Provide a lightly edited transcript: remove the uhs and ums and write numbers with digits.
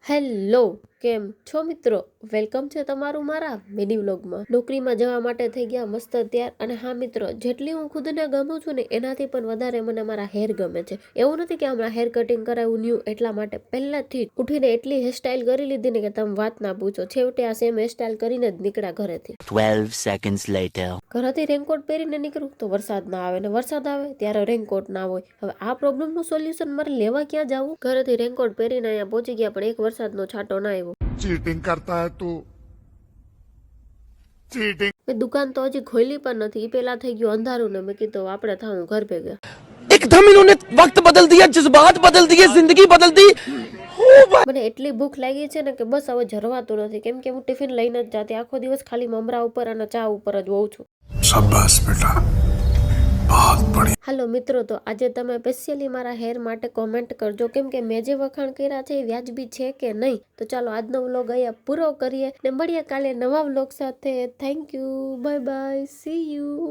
Hello, કેમ છો મિત્રો? વેલકમ છે તમારું મારા મિની વ્લોગમાં. નોકરીમાં જવા માટે થઈ ગયા મસ્ત તૈયાર. અને હા મિત્રો, જેટલી હું ખુદને ગમું છું ને એનાથી પણ વધારે મને મારા હેર ગમે છે. એવું નથી કે હમણાં હેર કટિંગ કરાવ્યું ન્યૂ એટલા માટે. પહેલાથી જ ઉઠીને એટલી હેરસ્ટાઈલ કરી લીધી ને કે તમે વાત ના પૂછો. છેવટે આ સેમ હેરસ્ટાઈલ કરીને જ નીકળ્યા ઘરેથી. 12 seconds later. ઘરેથી રેનકોટ પહેરીને નીકળું તો વરસાદ ના આવે, ને વરસાદ આવે ત્યારે રેનકોટ ના હોય. હવે આ પ્રોબ્લેમનું સોલ્યુશન મારે લેવા ક્યાં જવું? ઘરેથી રેનકોટ પહેરીને અહીંયા પહોંચી ગયા પણ એક વરસાદનો છાંટો ના આવ્યો. चीटिंग करता है तू चीटिंग। મેં દુકાન તો હજી ખોલી પણ નથી. એ પેલા થઈ ગયું અંધારું ને મેં કીધું આપણે થાઉં ઘર ભેગા. एकदम इन्होंने वक्त बदल दिया, जज्बात बदल दिए, जिंदगी बदल दी। મને એટલી ભૂખ લાગી છે ને કે બસ હવે જરવાતું નથી. કેમ કે હું ટિફિન લઈને જ જાતી. આખો દિવસ ખાલી મમરા ઉપર અને ચા ઉપર જ હોઉં છું. शाबाश बेटा, बहुत बढ़िया। હાલો મિત્રો, તો આજે તમે સ્પેશિયલી મારા હેર માટે કોમેન્ટ કરજો, કેમ કે મેં જે વખાણ કર્યા છે એ વ્યાજબી છે કે નહીં. તો ચાલો આજનો વ્લોગ અહીંયા પૂરો કરીએ ને મળીએ કાલે નવા વ્લોગ સાથે. Thank you, bye bye, C you.